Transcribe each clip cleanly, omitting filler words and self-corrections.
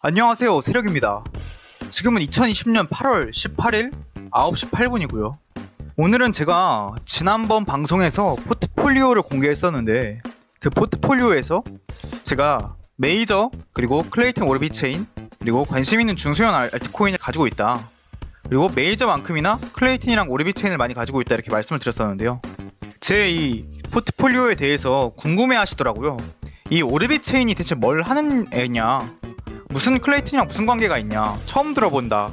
안녕하세요, 세력입니다. 지금은 2020년 8월 18일 9시 8분이고요. 오늘은 제가 지난번 방송에서 포트폴리오를 공개했었는데 그 포트폴리오에서 제가 메이저 그리고 클레이튼 오르비체인 그리고 관심 있는 중소형 알트코인을 가지고 있다. 그리고 메이저만큼이나 클레이튼이랑 오르비체인을 많이 가지고 있다 이렇게 말씀을 드렸었는데요. 제 이 포트폴리오에 대해서 궁금해 하시더라고요. 이 오르비체인이 대체 뭘 하는 애냐, 무슨 클레이튼이랑 무슨 관계가 있냐, 처음 들어본다,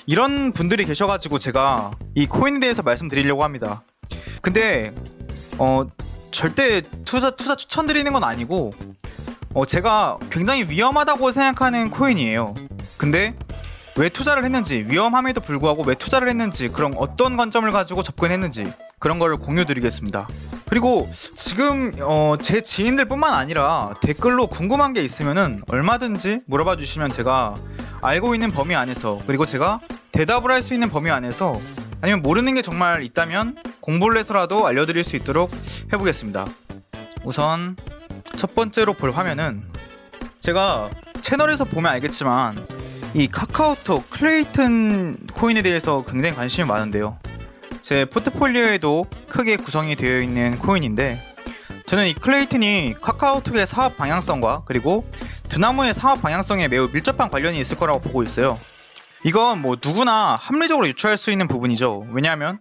이런 분들이 계셔가지고 제가 이 코인에 대해서 말씀드리려고 합니다. 근데 절대 투자 추천드리는 건 아니고 제가 굉장히 위험하다고 생각하는 코인이에요. 근데 왜 투자를 했는지, 위험함에도 불구하고 왜 투자를 했는지, 그럼 어떤 관점을 가지고 접근했는지 그런 거를 공유드리겠습니다. 그리고 지금 제 지인들 뿐만 아니라 댓글로 궁금한 게 있으면은 얼마든지 물어봐 주시면 제가 알고 있는 범위 안에서, 그리고 제가 대답을 할 수 있는 범위 안에서, 아니면 모르는 게 정말 있다면 공부를 해서라도 알려드릴 수 있도록 해보겠습니다. 우선 첫 번째로 볼 화면은, 제가 채널에서 보면 알겠지만 이 카카오톡 클레이튼 코인에 대해서 굉장히 관심이 많은데요. 제 포트폴리오에도 크게 구성이 되어 있는 코인인데, 저는 이 클레이튼이 카카오톡의 사업 방향성과 그리고 드나무의 사업 방향성에 매우 밀접한 관련이 있을 거라고 보고 있어요. 이건 뭐 누구나 합리적으로 유추할 수 있는 부분이죠. 왜냐하면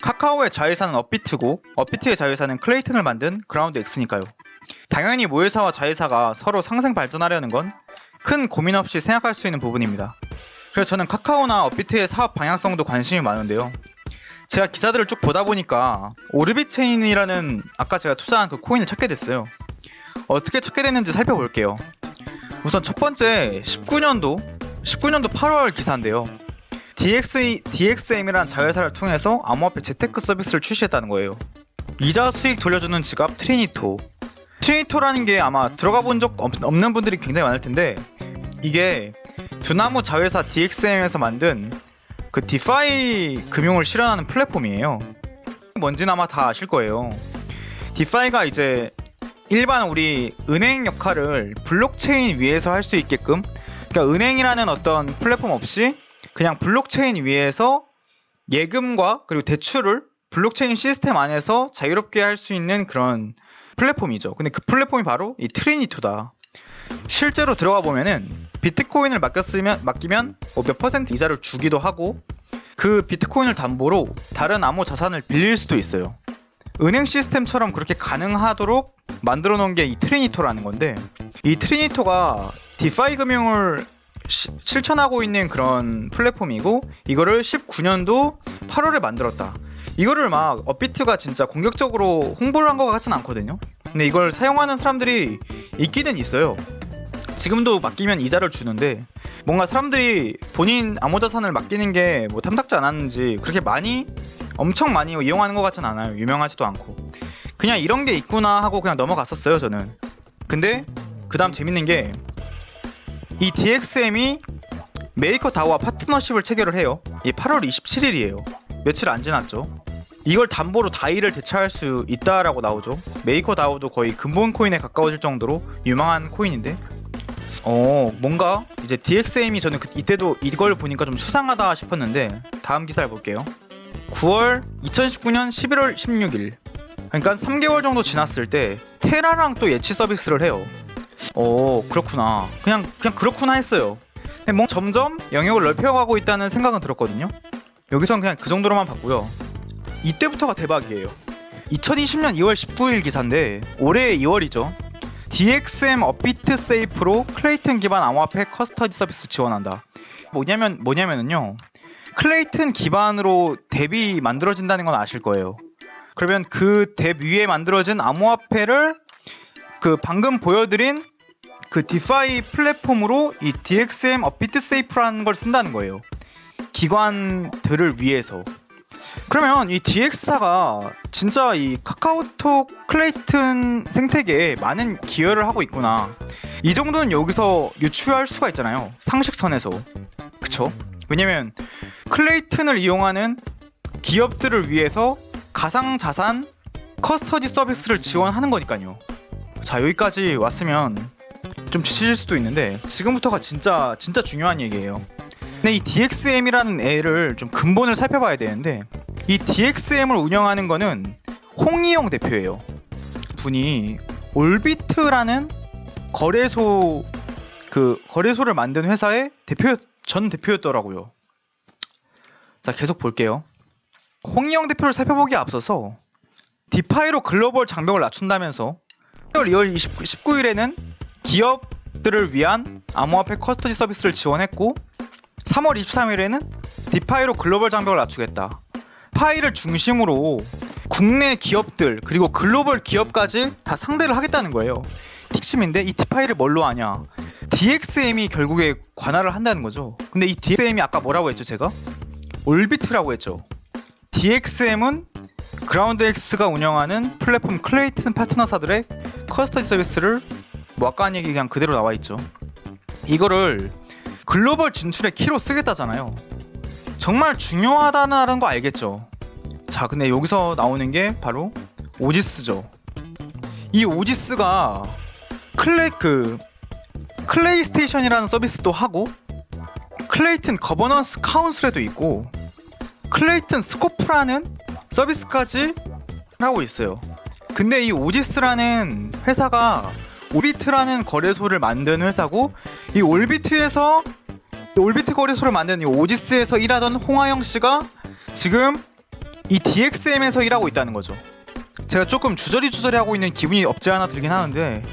카카오의 자회사는 업비트고 업비트의 자회사는 클레이튼을 만든 그라운드 X니까요. 당연히 모회사와 자회사가 서로 상생 발전하려는 건 큰 고민 없이 생각할 수 있는 부분입니다. 그래서 저는 카카오나 업비트의 사업 방향성도 관심이 많은데요. 제가 기사들을 쭉 보다 보니까 오르비체인이라는 아까 제가 투자한 그 코인을 찾게 됐어요. 어떻게 찾게 됐는지 살펴볼게요. 우선 첫 번째 19년도 8월 기사인데요. DXM이라는 자회사를 통해서 암호화폐 재테크 서비스를 출시했다는 거예요. 이자 수익 돌려주는 지갑 트리니토라는 게 아마 들어가 본 적 없는 분들이 굉장히 많을 텐데, 이게 두나무 자회사 DXM에서 만든 그 디파이 금융을 실현하는 플랫폼이에요. 뭔지는 아마 다 아실 거예요. 디파이가 이제 일반 우리 은행 역할을 블록체인 위에서 할 수 있게끔, 그러니까 은행이라는 어떤 플랫폼 없이 그냥 블록체인 위에서 예금과 그리고 대출을 블록체인 시스템 안에서 자유롭게 할 수 있는 그런 플랫폼이죠. 근데 그 플랫폼이 바로 이 트리니토다. 실제로 들어가 보면은 비트코인을 맡기면 뭐 몇 퍼센트 이자를 주기도 하고, 그 비트코인을 담보로 다른 암호 자산을 빌릴 수도 있어요. 은행 시스템처럼 그렇게 가능하도록 만들어 놓은 게 이 트리니토라는 건데, 이 트리니토가 디파이 금융을 실천하고 있는 그런 플랫폼이고, 이거를 19년도 8월에 만들었다. 이거를 막 업비트가 진짜 공격적으로 홍보를 한 것 같진 않거든요. 근데 이걸 사용하는 사람들이 있기는 있어요. 지금도 맡기면 이자를 주는데, 뭔가 사람들이 본인 암호자산을 맡기는 게 뭐 탐탁지 않았는지 그렇게 엄청 많이 이용하는 것 같진 않아요. 유명하지도 않고. 그냥 이런 게 있구나 하고 그냥 넘어갔었어요, 저는. 근데 그 다음 재밌는 게, 이 DXM이 메이커 다오와 파트너십을 체결을 해요. 이 8월 27일이에요. 며칠 안 지났죠. 이걸 담보로 다이를 대체할 수 있다라고 나오죠. 메이커 다오도 거의 근본 코인에 가까워질 정도로 유망한 코인인데, 뭔가 이제 DXM이 저는 이때도 이걸 보니까 좀 수상하다 싶었는데, 다음 기사를 볼게요. 2019년 11월 16일, 그러니까 3개월 정도 지났을 때 테라랑 또 예치 서비스를 해요. 그렇구나. 그냥 그렇구나 했어요. 근데 점점 영역을 넓혀가고 있다는 생각은 들었거든요. 여기선 그냥 그 정도로만 봤고요. 이때부터가 대박이에요. 2020년 2월 19일 기사인데, 올해 2월이죠. DXM 업비트 세이프로 클레이튼 기반 암호화폐 커스터디 서비스 지원한다. 뭐냐면은요, 클레이튼 기반으로 덱이 만들어진다는 건 아실 거예요. 그러면 그 덱 위에 만들어진 암호화폐를 그 방금 보여드린 그 디파이 플랫폼으로 이 DXM 업비트 세이프라는 걸 쓴다는 거예요. 기관들을 위해서. 그러면 이 DX사가 진짜 이 카카오톡 클레이튼 생태계에 많은 기여를 하고 있구나, 이 정도는 여기서 유추할 수가 있잖아요, 상식선에서. 그쵸? 왜냐면 클레이튼을 이용하는 기업들을 위해서 가상자산 커스터디 서비스를 지원하는 거니까요. 자, 여기까지 왔으면 좀 지칠 수도 있는데 지금부터가 진짜 중요한 얘기예요. 근데 이 DXM이라는 애를 좀 근본을 살펴봐야 되는데, 이 DXM을 운영하는 거는 홍희영 대표예요. 분이 올비트라는 거래소를 만든 회사의 전 대표였더라고요. 자, 계속 볼게요. 홍희영 대표를 살펴보기에 앞서서 디파이로 글로벌 장벽을 낮춘다면서 2월 19일에는 기업들을 위한 암호화폐 커스터디 서비스를 지원했고, 3월 23일에는 디파이로 글로벌 장벽을 낮추겠다. 파이를 중심으로 국내 기업들 그리고 글로벌 기업까지 다 상대를 하겠다는 거예요. 핵심인데, 이 디파이를 뭘로 하냐? DXM이 결국에 관할을 한다는 거죠. 근데 이 DXM이 아까 뭐라고 했죠, 제가? 올비트라고 했죠. DXM은 그라운드X가 운영하는 플랫폼 클레이튼 파트너사들의 커스터디 서비스를, 뭐 아까 한 얘기 그냥 그대로 나와 있죠. 이거를 글로벌 진출의 키로 쓰겠다잖아요. 정말 중요하다는 거 알겠죠. 자, 근데 여기서 나오는 게 바로 오지스죠. 이 오지스가 클레이 스테이션이라는 서비스도 하고, 클레이튼 거버넌스 카운슬에도 있고, 클레이튼 스코프라는 서비스까지 하고 있어요. 근데 이 오지스라는 회사가 올비트라는 거래소를 만든 회사고, 이 올비트 거래소를 만든 이 오지스에서 일하던 홍하영 씨가 지금 이 DXM에서 일하고 있다는 거죠. 제가 조금 주저리 하고 있는 기분이 없지 않아 들긴 하는데,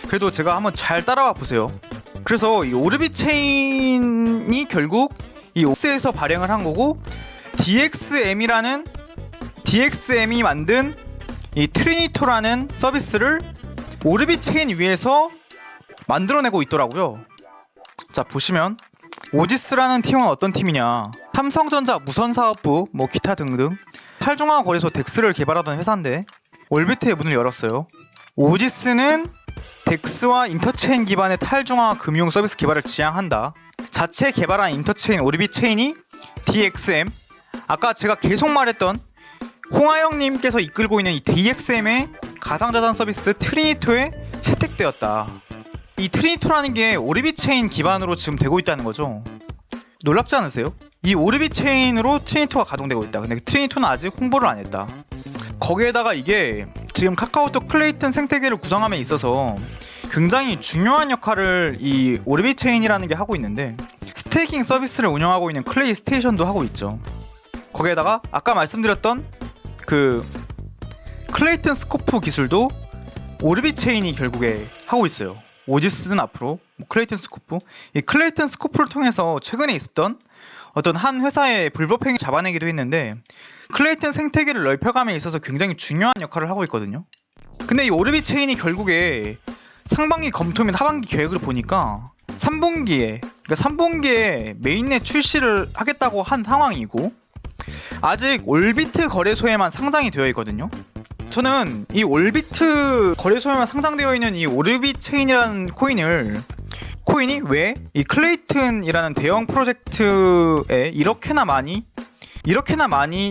그래도 제가 한번 잘 따라와 보세요. 그래서 이 오르빗 체인이 결국 이 오지스에서 발행을 한 거고, DXM이 만든 이 트리니토라는 서비스를 오르빗 체인 위에서 만들어내고 있더라고요. 자, 보시면 오지스라는 팀은 어떤 팀이냐? 삼성전자 무선사업부, 뭐 기타 등등 탈중앙 거래소 덱스를 개발하던 회사인데 올비트에 문을 열었어요. 오지스는 덱스와 인터체인 기반의 탈중앙 금융 서비스 개발을 지향한다. 자체 개발한 인터체인 오르빗 체인이 DXM, 아까 제가 계속 말했던 홍하영님께서 이끌고 있는 이 DXM의 가상자산 서비스 트리니토에 채택되었다. 이 트리니토라는 게 오르빗 체인 기반으로 지금 되고 있다는 거죠. 놀랍지 않으세요? 이 오르빗 체인으로 트리니토가 가동되고 있다. 근데 트리니토는 아직 홍보를 안 했다. 거기에다가 이게 지금 카카오톡 클레이튼 생태계를 구성함에 있어서 굉장히 중요한 역할을 이 오르빗 체인이라는 게 하고 있는데, 스테이킹 서비스를 운영하고 있는 클레이 스테이션도 하고 있죠. 거기에다가 아까 말씀드렸던 그 클레이튼 스코프 기술도 오르빗 체인이 결국에 하고 있어요. 오지스는 앞으로 클레이튼 스코프, 이 클레이튼 스코프를 통해서 최근에 있었던 어떤 한 회사의 불법 행위 잡아내기도 했는데, 클레이튼 생태계를 넓혀감에 있어서 굉장히 중요한 역할을 하고 있거든요. 근데 이 오르빗 체인이 결국에 상반기 검토 및 하반기 계획을 보니까 3분기에 메인넷 출시를 하겠다고 한 상황이고, 아직 올비트 거래소에만 상장이 되어 있거든요. 저는 이 올비트 거래소에만 상장되어 있는 이 오르빗 체인이라는 코인이 왜 이 클레이튼이라는 대형 프로젝트에 이렇게나 많이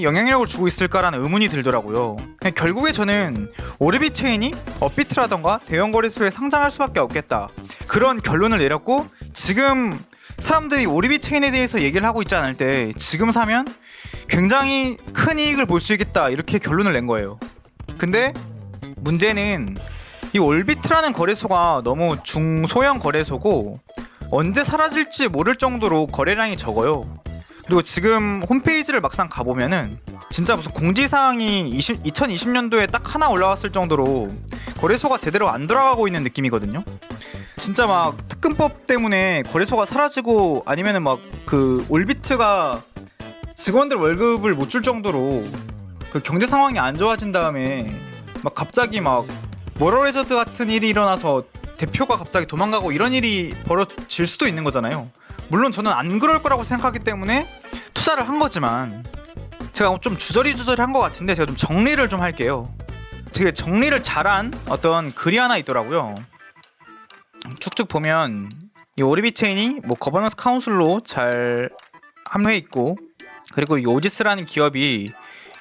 영향력을 주고 있을까라는 의문이 들더라고요. 결국에 저는 오르빗 체인이 업비트라던가 대형 거래소에 상장할 수밖에 없겠다, 그런 결론을 내렸고, 지금 사람들이 오르빗 체인에 대해서 얘기를 하고 있지 않을 때 지금 사면 굉장히 큰 이익을 볼 수 있겠다, 이렇게 결론을 낸 거예요. 근데 문제는 이 올비트라는 거래소가 너무 중소형 거래소고 언제 사라질지 모를 정도로 거래량이 적어요. 그리고 지금 홈페이지를 막상 가보면은 진짜 무슨 공지사항이 2020년도에 딱 하나 올라왔을 정도로 거래소가 제대로 안 돌아가고 있는 느낌이거든요. 진짜 막 특근법 때문에 거래소가 사라지고, 아니면은 막 그 올비트가 직원들 월급을 못 줄 정도로 그 경제 상황이 안 좋아진 다음에 막 갑자기 막 모럴해저드 같은 일이 일어나서 대표가 갑자기 도망가고 이런 일이 벌어질 수도 있는 거잖아요. 물론 저는 안 그럴 거라고 생각하기 때문에 투자를 한 거지만, 제가 좀 주저리 한 것 같은데 제가 좀 정리를 좀 할게요. 되게 정리를 잘한 어떤 글이 하나 있더라고요. 쭉쭉 보면 이 오르빗 체인이 뭐 거버넌스 카운슬로 잘 합류해 있고, 그리고 이 오지스라는 기업이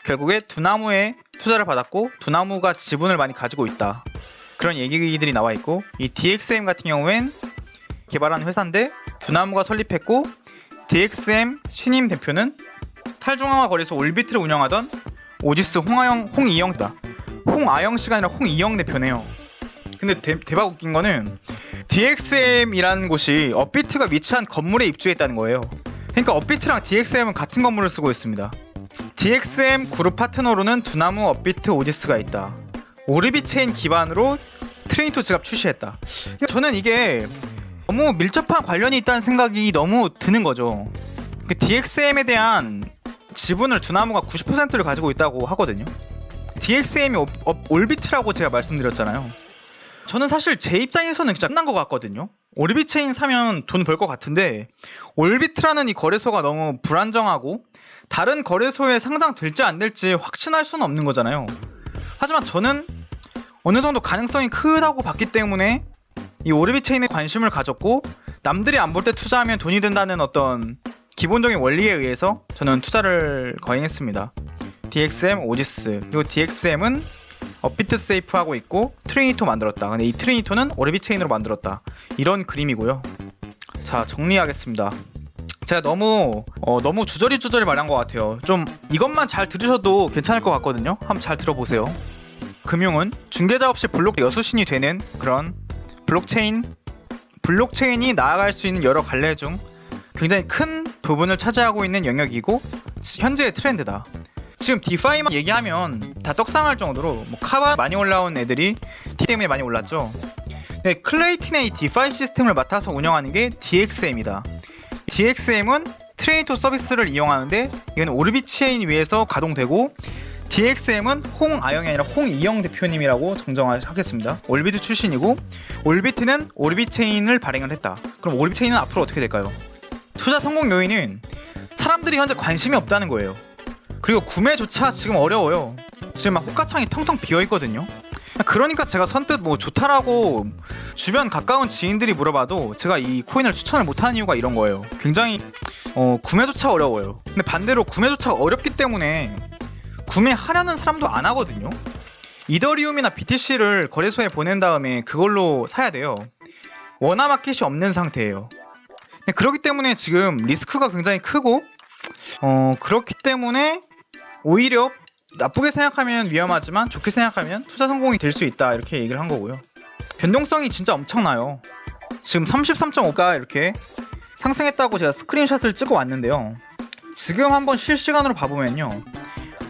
결국에 두나무에 투자를 받았고 두나무가 지분을 많이 가지고 있다. 그런 얘기들이 나와 있고, 이 DXM 같은 경우엔 개발한 회사인데 두나무가 설립했고, DXM 신임 대표는 탈중앙화 거래소 올비트를 운영하던 오디스 홍아영 씨가 아니라 홍이영 대표네요. 근데 대박 웃긴 거는 DXM이라는 곳이 업비트가 위치한 건물에 입주했다는 거예요. 그러니까 업비트랑 DXM은 같은 건물을 쓰고 있습니다. DXM 그룹 파트너로는 두나무, 업비트, 오디스가 있다. 오르비 체인 기반으로 트리니토 지갑 출시했다. 저는 이게 너무 밀접한 관련이 있다는 생각이 너무 드는 거죠. DXM에 대한 지분을 두나무가 90%를 가지고 있다고 하거든요. DXM이 올비트라고 제가 말씀드렸잖아요. 저는 사실 제 입장에서는 진짜 끝난 것 같거든요. 오르비 체인 사면 돈 벌 것 같은데 올비트라는 이 거래소가 너무 불안정하고 다른 거래소에 상장될지 안 될지 확신할 수는 없는 거잖아요. 하지만 저는 어느 정도 가능성이 크다고 봤기 때문에 이 오르비 체인에 관심을 가졌고, 남들이 안 볼 때 투자하면 돈이 된다는 어떤 기본적인 원리에 의해서 저는 투자를 거행했습니다. DXM, 오디스, 그리고 DXM은 업비트 세이프 하고 있고 트리니토 만들었다. 근데 이 트리니토는 오르비 체인으로 만들었다. 이런 그림이고요. 자, 정리하겠습니다. 제가 너무 주저리 말한 것 같아요. 좀 이것만 잘 들으셔도 괜찮을 것 같거든요. 한번 잘 들어보세요. 금융은 중개자 없이 블록 여수신이 되는 그런 블록체인이 나아갈 수 있는 여러 갈래 중 굉장히 큰 부분을 차지하고 있는 영역이고 현재의 트렌드다. 지금 디파이만 얘기하면 다 떡상할 정도로 카바 많이 올라온 애들이 DXM에 많이 올랐죠. 네, 클레이튼의 이 디파이 시스템을 맡아서 운영하는 게 DXM이다. DXM은 트레이토 서비스를 이용하는데 이건 오르비 체인 위에서 가동되고, DXM은 홍아영이 아니라 홍이영 대표님이라고 정정하겠습니다. 올비트 출신이고, 올비트는 오르비 체인을 발행을 했다. 그럼 오르비 체인은 앞으로 어떻게 될까요? 투자 성공 요인은 사람들이 현재 관심이 없다는 거예요. 그리고 구매조차 지금 어려워요. 지금 막 호가창이 텅텅 비어있거든요. 그러니까 제가 선뜻 좋다라고 주변 가까운 지인들이 물어봐도 제가 이 코인을 추천을 못하는 이유가 이런 거예요. 굉장히 구매조차 어려워요. 근데 반대로 구매조차 어렵기 때문에 구매하려는 사람도 안 하거든요. 이더리움이나 BTC를 거래소에 보낸 다음에 그걸로 사야 돼요. 원화 마켓이 없는 상태예요. 그렇기 때문에 지금 리스크가 굉장히 크고, 그렇기 때문에 오히려 나쁘게 생각하면 위험하지만 좋게 생각하면 투자 성공이 될 수 있다, 이렇게 얘기를 한 거고요. 변동성이 진짜 엄청나요. 지금 33.5가 이렇게 상승했다고 제가 스크린샷을 찍어 왔는데요. 지금 한번 실시간으로 봐보면요,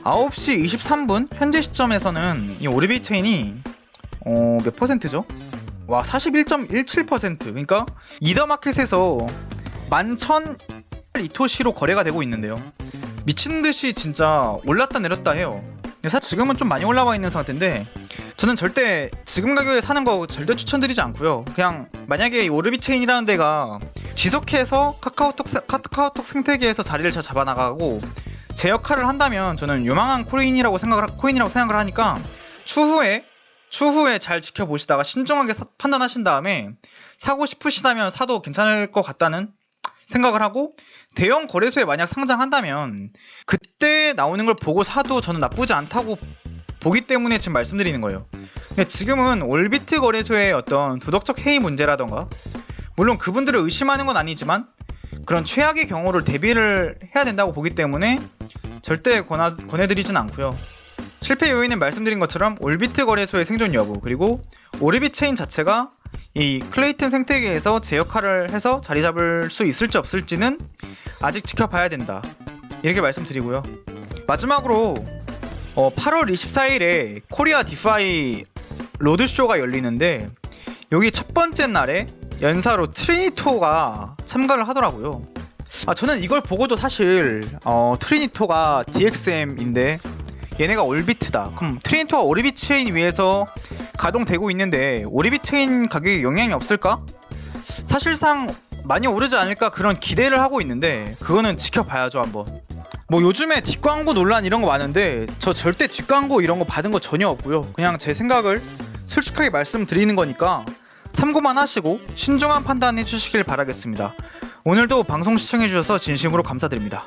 9시 23분 현재 시점에서는 이 오르비 체인이 몇 퍼센트죠? 와, 41.17%. 그러니까 이더마켓에서 11,000 이토시로 거래가 되고 있는데요. 미친듯이 진짜 올랐다 내렸다 해요. 사실 지금은 좀 많이 올라와 있는 상태인데 저는 절대 지금 가격에 사는 거 절대 추천드리지 않고요. 그냥 만약에 이 오르비 체인이라는 데가 지속해서 카카오톡 생태계에서 자리를 잘 잡아나가고 제 역할을 한다면 저는 유망한 코인이라고 생각을 하니까 추후에 잘 지켜보시다가 신중하게 판단하신 다음에 사고 싶으시다면 사도 괜찮을 것 같다는 생각을 하고, 대형 거래소에 만약 상장한다면 그때 나오는 걸 보고 사도 저는 나쁘지 않다고 보기 때문에 지금 말씀드리는 거예요. 근데 지금은 올비트 거래소의 어떤 도덕적 해이 문제라던가, 물론 그분들을 의심하는 건 아니지만 그런 최악의 경우를 대비를 해야 된다고 보기 때문에 절대 권해드리진 않고요. 실패 요인은 말씀드린 것처럼 올비트 거래소의 생존 여부, 그리고 오르비 체인 자체가 이 클레이튼 생태계에서 제 역할을 해서 자리 잡을 수 있을지 없을지는 아직 지켜봐야 된다, 이렇게 말씀드리고요. 마지막으로 8월 24일에 코리아 디파이 로드쇼가 열리는데 여기 첫 번째 날에 연사로 트리니토가 참가를 하더라고요. 저는 이걸 보고도 사실 트리니토가 DXM인데 얘네가 올비트다, 그럼 트리니토가 오르비 체인 위에서 가동되고 있는데 오르비 체인 가격에 영향이 없을까? 사실상 많이 오르지 않을까 그런 기대를 하고 있는데 그거는 지켜봐야죠. 한번 요즘에 뒷광고 논란 이런 거 많은데 저 절대 뒷광고 이런 거 받은 거 전혀 없고요. 그냥 제 생각을 솔직하게 말씀드리는 거니까 참고만 하시고 신중한 판단해 주시길 바라겠습니다. 오늘도 방송 시청해 주셔서 진심으로 감사드립니다.